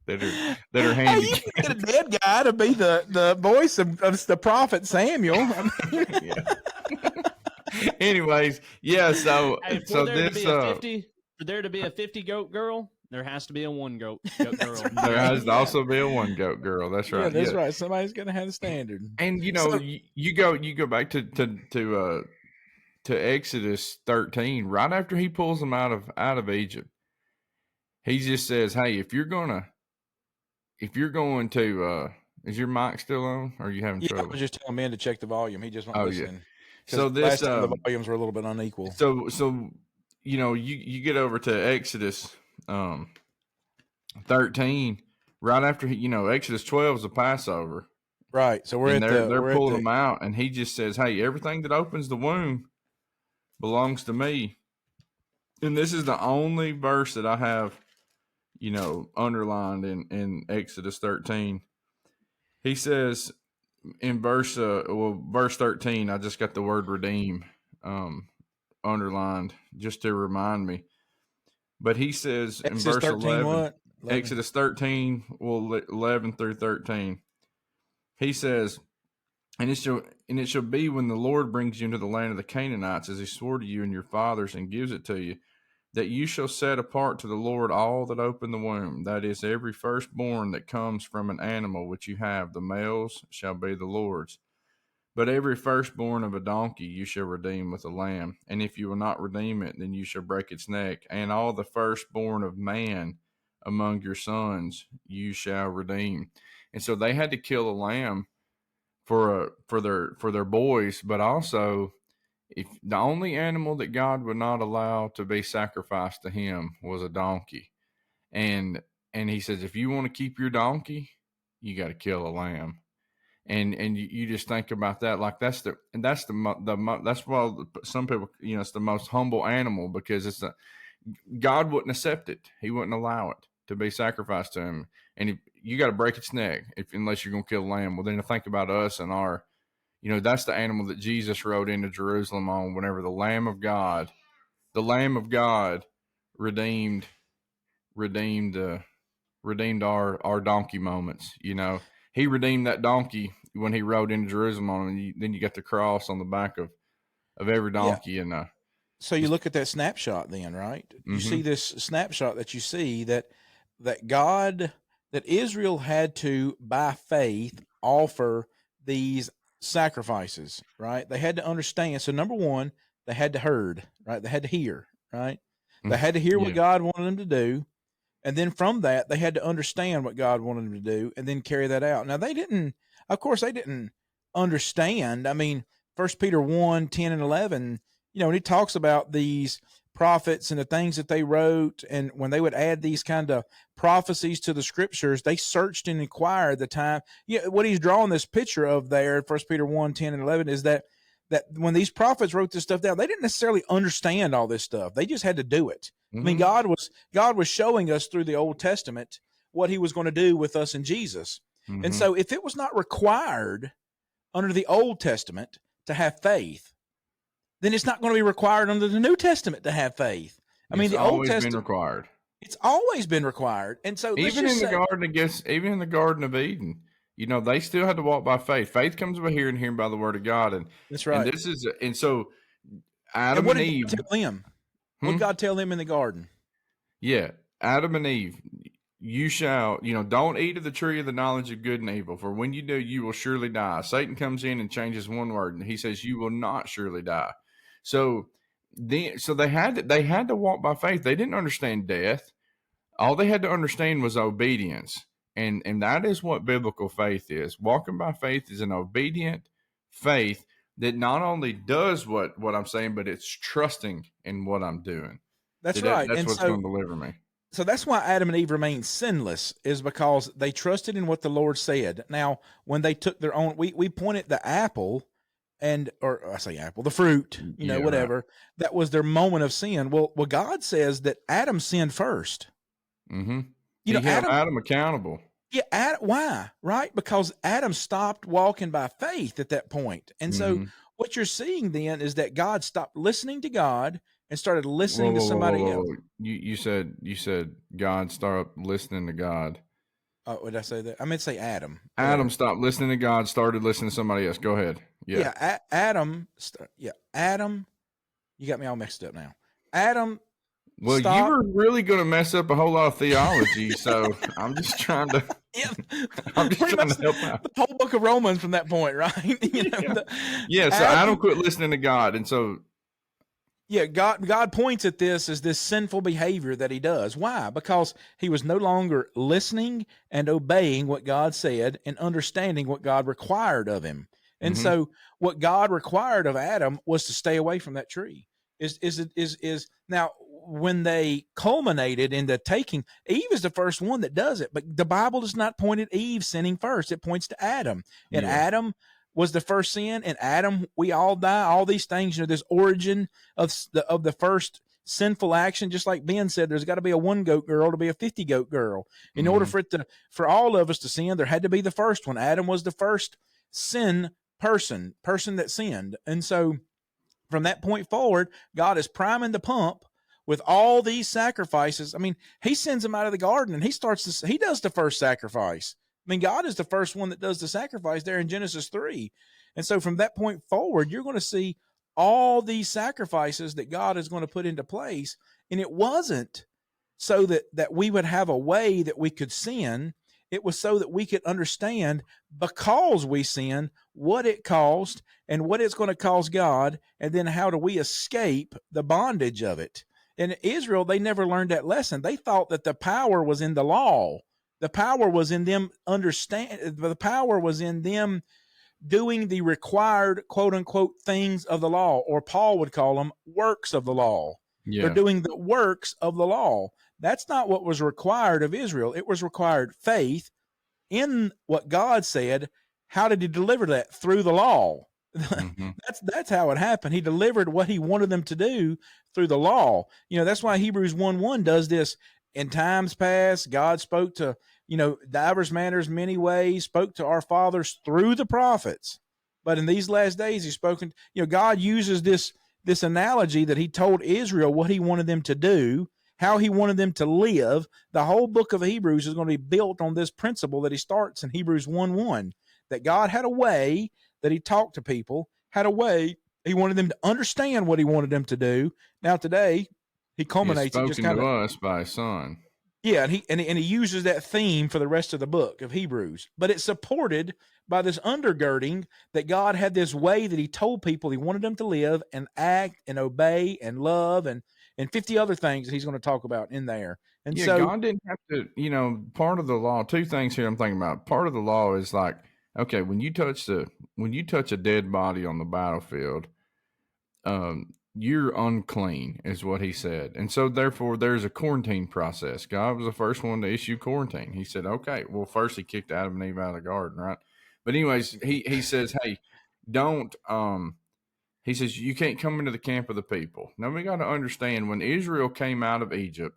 handicapped. Hey, you can get a dead guy to be the voice of the prophet Samuel. I mean, Anyways, so for there to be a 50-goat girl, there has to be a 1-goat girl. There has to also be a 1-goat girl. That's right. Yeah, that's right. Somebody's gonna have a standard. And you know, you go back to Exodus 13. Right after he pulls them out of Egypt, he just says, "Hey, if you're going to, is your mic still on? Or are you having trouble?" I was just telling Ben to check the volume. He just won't listen. Yeah. So this the volumes were a little bit unequal. So you know, you get over to Exodus 13 right after Exodus 12 is the Passover. Right. So they're pulling them out, and he just says, "Hey, everything that opens the womb belongs to me." And this is the only verse that I have, you know, underlined in Exodus 13. He says in verse 13, I just got the word redeem underlined just to remind me. But he says Exodus in verse 13, 11, what? Exodus 13, 11 through 13. He says, and it shall be when the Lord brings you into the land of the Canaanites, as he swore to you and your fathers, and gives it to you, that you shall set apart to the Lord all that open the womb, that is, every firstborn that comes from an animal which you have, the males shall be the Lord's. But every firstborn of a donkey you shall redeem with a lamb, and if you will not redeem it, then you shall break its neck. And all the firstborn of man among your sons you shall redeem. And so they had to kill a lamb for their boys, but also, if the only animal that God would not allow to be sacrificed to him was a donkey. And he says, if you want to keep your donkey, you got to kill a lamb. And you just think about that, like that's why some people, it's the most humble animal, because God wouldn't accept it. He wouldn't allow it to be sacrificed to him. And you got to break its neck unless you're going to kill a lamb. Well, then to think about us and our, that's the animal that Jesus rode into Jerusalem on whenever the Lamb of God redeemed our donkey moments. He redeemed that donkey when he rode into Jerusalem on, and then you got the cross on the back of every donkey. Yeah. And so you look at that snapshot then, right? You see this snapshot that you see that Israel had to, by faith, offer these sacrifices, right? They had to understand. So number one, they had to herd, right? They had to hear, right? They had to hear what God wanted them to do. And then from that, they had to understand what God wanted them to do and then carry that out. Now, they didn't understand. I mean, 1 Peter 1, 10 and 11, when he talks about these prophets and the things that they wrote, and when they would add these kind of prophecies to the scriptures, they searched and inquired the time. What he's drawing this picture of there in 1 Peter 1, 10 and 11 is that when these prophets wrote this stuff down, they didn't necessarily understand all this stuff. They just had to do it. I mean, God was showing us through the Old Testament what he was going to do with us in Jesus. And so if it was not required under the Old Testament to have faith, then it's not going to be required under the New Testament to have faith. I mean, the Old Testament required. It's always been required. And so even in the Garden of Eden, they still had to walk by faith. Faith comes by hearing, hearing by the word of God. And that's right. And so Adam and Eve. What did God tell them in the garden? Yeah. Adam and Eve, you shall, don't eat of the tree of the knowledge of good and evil, for when you do, you will surely die. Satan comes in and changes one word, and he says, you will not surely die. So they had to walk by faith. They didn't understand death. All they had to understand was obedience. And that is what biblical faith is. Walking by faith is an obedient faith that not only does what I'm saying, but it's trusting in what I'm doing. That's right. That's what's going to deliver me. So that's why Adam and Eve remained sinless, is because they trusted in what the Lord said. Now, when they took their own, we pointed the apple the fruit, whatever. Right. That was their moment of sin. Well, God says that Adam sinned first. Mm-hmm. He held Adam accountable. Yeah. Why? Right? Because Adam stopped walking by faith at that point. And so what you're seeing then is that God stopped listening to God and started listening to somebody else. You said God started listening to God. Oh, did I say that? I meant to say Adam. Adam stopped listening to God, started listening to somebody else. Go ahead. Yeah. Adam. You got me all mixed up now. Adam. Well, you were really going to mess up a whole lot of theology, so I'm just trying to. Yeah, I'm just trying to help out. The whole book of Romans from that point, right? So Adam quit listening to God, and so. Yeah, God points at this as this sinful behavior that he does. Why? Because he was no longer listening and obeying what God said and understanding what God required of him. And so what God required of Adam was to stay away from that tree. Is now when they culminated in the taking, Eve is the first one that does it, but the Bible does not point at Eve sinning first. It points to Adam. And Adam was the first sin, and Adam, we all die. All these things, this origin of the first sinful action, just like Ben said, there's got to be a 1 goat girl to be a 50 goat girl. In order for all of us to sin, there had to be the first one. Adam was the first person that sinned. And so from that point forward, God is priming the pump with all these sacrifices. I mean, he sends them out of the garden and he does the first sacrifice. I mean, God is the first one that does the sacrifice there in Genesis 3. And so from that point forward, you're going to see all these sacrifices that God is going to put into place. And it wasn't so that we would have a way that we could sin. It was so that we could understand, because we sin, what it cost and what it's going to cost God, and then how do we escape the bondage of it. In Israel, they never learned that lesson. They thought that the power was in the law. The power was in them the power was in them doing the required, quote unquote, things of the law, or Paul would call them works of the law. Yeah. They're doing the works of the law. That's not what was required of Israel. It was required faith in what God said. How did he deliver that? Through the law. Mm-hmm. That's how it happened. He delivered what he wanted them to do through the law. That's why Hebrews 1:1 does this. In times past, God spoke to, divers manners, many ways, spoke to our fathers through the prophets. But in these last days, he's spoken, God uses this analogy that he told Israel what he wanted them to do, how he wanted them to live. The whole book of Hebrews is going to be built on this principle that he starts in Hebrews 1:1, that God had a way that he talked to people, had a way he wanted them to understand what he wanted them to do. Now today, he culminates it just kind of us by his son. Yeah, and he uses that theme for the rest of the book of Hebrews, but it's supported by this undergirding that God had this way that he told people he wanted them to live and act and obey and love and 50 other things that he's going to talk about in there. And so God didn't have to, part of the law, two things here I'm thinking about. Part of the law is like, okay, when you touch a dead body on the battlefield, you're unclean, is what he said. And so therefore there's a quarantine process. God was the first one to issue quarantine. He said, okay, well, first he kicked Adam and Eve out of the garden, right? But anyways, he says, hey, don't, he says, you can't come into the camp of the people. Now we got to understand, when Israel came out of Egypt,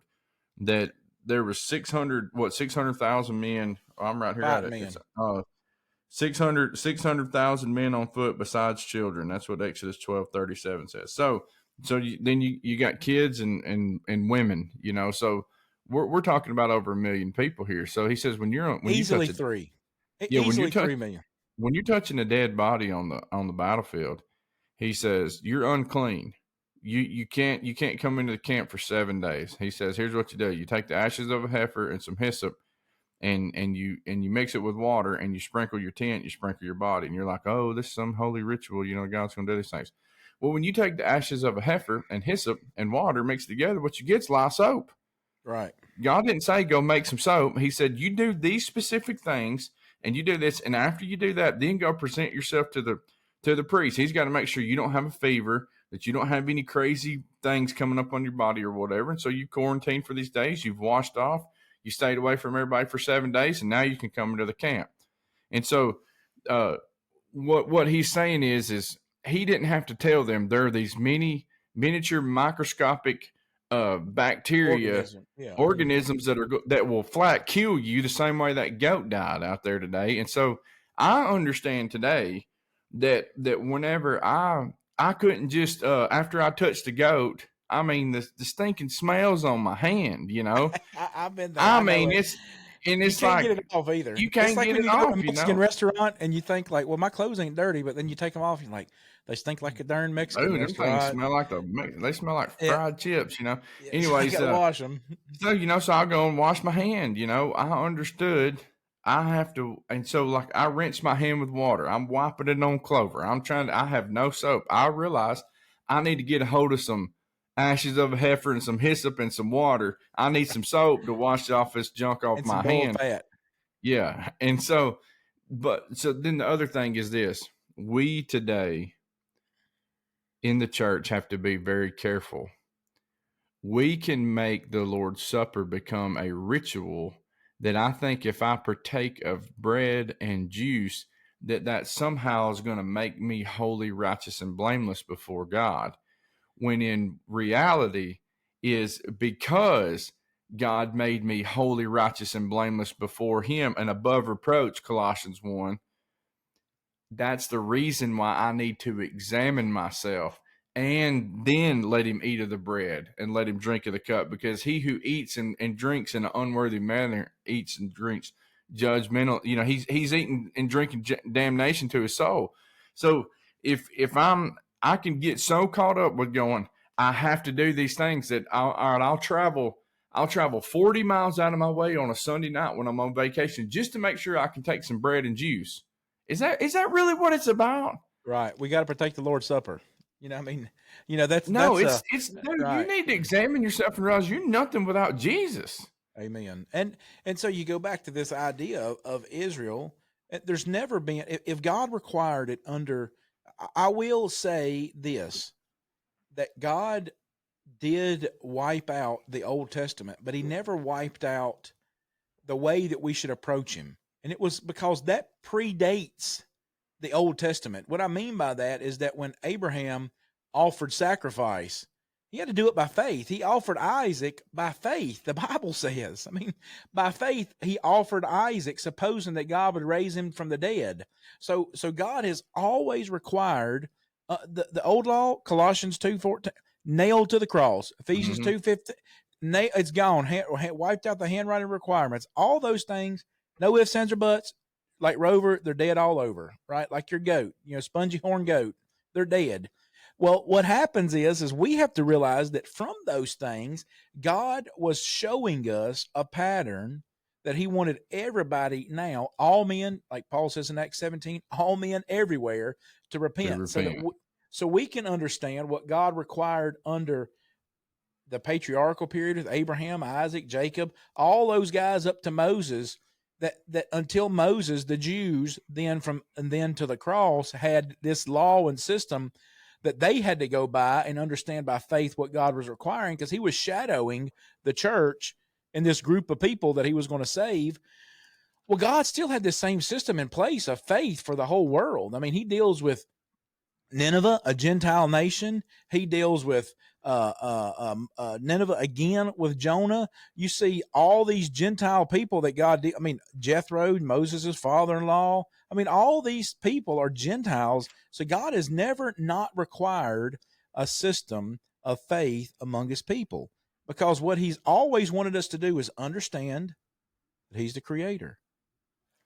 that there was 600,000 men. I'm right here at it. 600,000 men on foot besides children. That's what Exodus 12:37 says. So then you got kids and women, so we're talking about over 1 million people here. So he says, when easily 3 million. When you're touching a dead body on the battlefield, he says, you're unclean. You can't come into the camp for 7 days. He says, here's what you do. You take the ashes of a heifer and some hyssop, and you mix it with water, and you sprinkle your tent, you sprinkle your body, and you're like, oh, this is some holy ritual, God's gonna do these things. Well, when you take the ashes of a heifer and hyssop and water mixed together, what you get is lye soap. Right. God didn't say go make some soap. He said, you do these specific things and you do this, and after you do that, then go present yourself to the priest. He's got to make sure you don't have a fever, that you don't have any crazy things coming up on your body or whatever. And so you quarantine for these days, you've washed off, you stayed away from everybody for 7 days, and now you can come into the camp. And so what he's saying is he didn't have to tell them there are these many miniature microscopic bacteria, organisms that will flat kill you the same way that goat died out there today. And so I understand today that whenever I couldn't just after I touched the goat, I mean, the stinking smells on my hand, I've been there. I mean, it's like, get it off either. You can't like get when it you off. Go to a Mexican restaurant and you think like, well, my clothes ain't dirty, but then you take them off, and you're like, they stink like a darn Mexican. Ooh, those things smell like they smell like fried chips, Yeah, Anyways, I gotta wash them. So so I'll go and wash my hand. I understood. I have to, and so like I rinse my hand with water. I'm wiping it on Clover. I have no soap. I realized I need to get a hold of some ashes of a heifer and some hyssop and some water. I need some soap to wash off this junk off my hand. Fat. Yeah. And so then the other thing is this: we today in the church have to be very careful. We can make the Lord's Supper become a ritual that I think if I partake of bread and juice, that somehow is going to make me holy, righteous, and blameless before God. When in reality is because God made me holy, righteous, and blameless before him and above reproach, Colossians 1. That's the reason why I need to examine myself and then let him eat of the bread and let him drink of the cup, because he who eats and drinks in an unworthy manner eats and drinks judgmental. You know, he's eating and drinking damnation to his soul. So if I can get so caught up with going, I have to do these things that I'll travel 40 miles out of my way on a Sunday night when I'm on vacation just to make sure I can take some bread and juice. Is that really what it's about? Right. We got to protect the Lord's Supper. You know, I mean, you know, that's no, that's it's no, right. You need to examine yourself and realize you're nothing without Jesus. Amen. And so you go back to this idea of Israel. There's never been, if God required it under, I will say this, that God did wipe out the Old Testament, but he never wiped out the way that we should approach him. And it was because that predates the Old Testament. What I mean by that is that when Abraham offered sacrifice, he had to do it by faith. He offered Isaac by faith, the Bible says. I mean, by faith, he offered Isaac, supposing that God would raise him from the dead. So God has always required the old law, Colossians 2:14, nailed to the cross. Ephesians 2:15, it's gone. Wiped out the handwriting requirements. All those things, no ifs, ands, or buts. Like Rover, they're dead all over, right? Like your goat, spongy horn goat, they're dead. Well, what happens is we have to realize that from those things, God was showing us a pattern that he wanted everybody now, all men, like Paul says in Acts 17, all men everywhere to repent. So we can understand what God required under the patriarchal period with Abraham, Isaac, Jacob, all those guys up to Moses, that until Moses, the Jews then to the cross had this law and system that they had to go by and understand by faith what God was requiring, because he was shadowing the church and this group of people that he was going to save. Well, God still had this same system in place of faith for the whole world. I mean, he deals with Nineveh, a Gentile nation. He deals with Nineveh again with Jonah. You see all these Gentile people that God did. I mean, Jethro, Moses' father-in-law. I mean, all these people are Gentiles. So God has never not required a system of faith among his people, because what he's always wanted us to do is understand that he's the creator.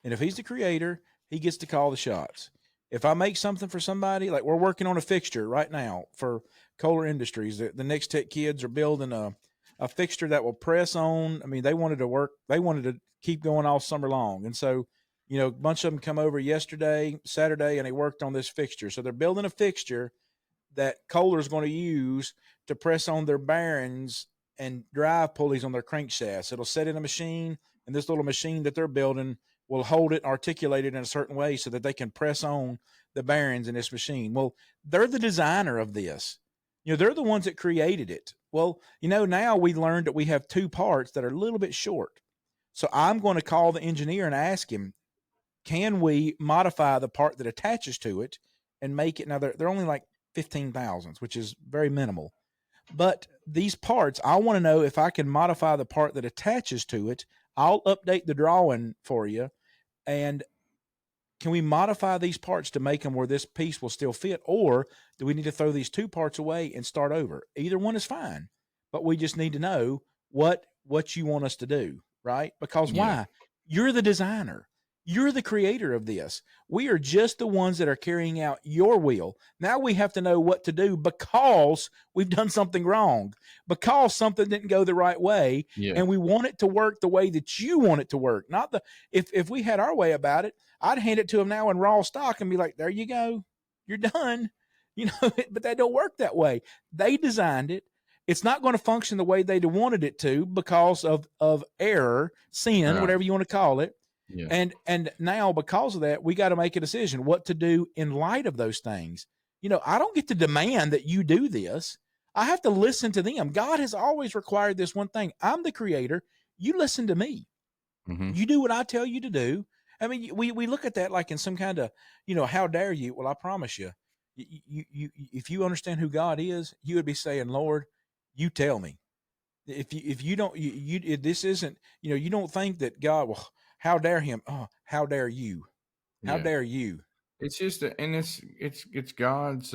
And if he's the creator, he gets to call the shots. If I make something for somebody, like we're working on a fixture right now for Kohler Industries, the Next Tech kids are building a fixture that will press on. I mean, they wanted to keep going all summer long. And so, a bunch of them come over Saturday, and they worked on this fixture. So they're building a fixture that Kohler is going to use to press on their bearings and drive pulleys on their crankshafts. It'll set in a machine, and this little machine that they're building will hold it, articulate it in a certain way so that they can press on the bearings in this machine. Well, they're the designer of this. They're the ones that created it. Well, now we learned that we have two parts that are a little bit short. So I'm going to call the engineer and ask him, can we modify the part that attaches to it and make it? Now, they're only like 15 thousandths, which is very minimal. But these parts, I want to know if I can modify the part that attaches to it. I'll update the drawing for you. And can we modify these parts to make them where this piece will still fit? Or do we need to throw these two parts away and start over? Either one is fine, but we just need to know what you want us to do, right? Because why? You're the designer. You're the creator of this. We are just the ones that are carrying out your will. Now we have to know what to do because we've done something wrong, because something didn't go the right way, and we want it to work the way that you want it to work. Not if we had our way about it, I'd hand it to them now in raw stock and be like, there you go, you're done. But they don't work that way. They designed it. It's not going to function the way they wanted it to because of error, sin, whatever you want to call it. Yeah. And now because of that, we got to make a decision what to do in light of those things. I don't get to demand that you do this. I have to listen to them. God has always required this one thing. I'm the creator. You listen to me. Mm-hmm. You do what I tell you to do. I mean, we look at that like in some kind of, how dare you? Well, I promise you, if you understand who God is, you would be saying, Lord, you tell me. If you don't, this isn't, you don't think that God will. How dare him? Oh, how dare you? How dare you? It's just, and it's God's.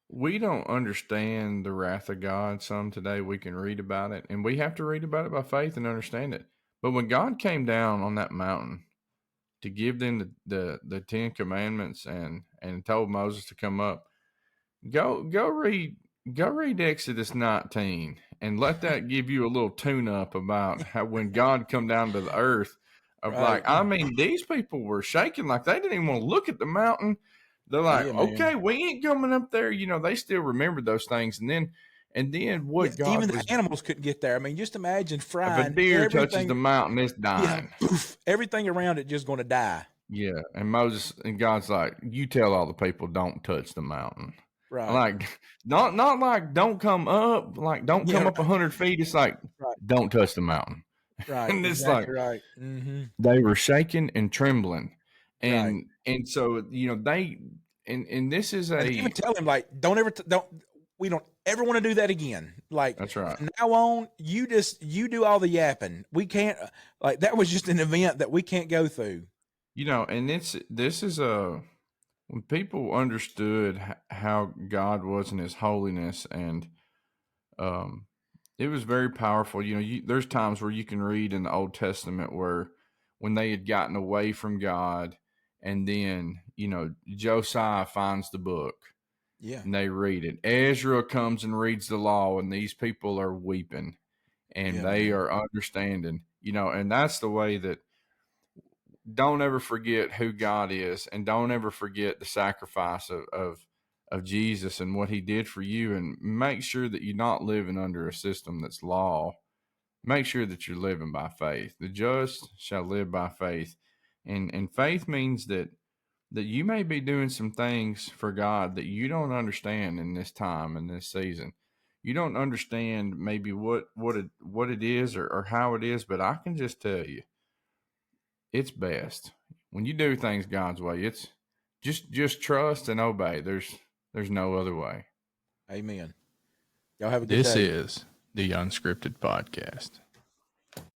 we don't understand the wrath of God. Some today we can read about it, and we have to read about it by faith and understand it. But when God came down on that mountain to give them the 10 commandments and told Moses to come up, go read Exodus 19 and let that give you a little tune up about how when God come down to the earth of like, I mean, these people were shaking like they didn't even want to look at the mountain. They're like, okay, we ain't coming up there. You know, they still remember those things. And then what God even was, the animals couldn't get there. I mean, just imagine frying. If a deer touches the mountain, it's dying. Yeah, poof, everything around it just going to die. Yeah. And Moses and God's like, you tell all the people don't touch the mountain. Right. Like, not like don't come up, like don't come up 100 feet. It's like, don't touch the mountain. Right. And it's like, right. Mm-hmm. They were shaking and trembling. And so, you know, and this is and even tell him like, we don't ever want to do that again. Like, that's right. From now on, you do all the yapping. We can't, like, that was just an event that we can't go through. You know, and this is when people understood how God was in his holiness, and it was very powerful. You know, there's times where you can read in the Old Testament where when they had gotten away from God, and then, you know, Josiah finds the book. Yeah. And they read it. Ezra comes and reads the law, and these people are weeping, and they are understanding, you know, and that's the way that, don't ever forget who God is, and don't ever forget the sacrifice of Jesus and what he did for you, and make sure that you're not living under a system that's law. Make sure that you're living by faith. The just shall live by faith. And faith means that you may be doing some things for God that you don't understand in this time, in this season. You don't understand maybe what it is or how it is, but I can just tell you, it's best when you do things God's way. It's just trust and obey. There's no other way. Amen. Y'all have a good day. This is the Unscripted Podcast.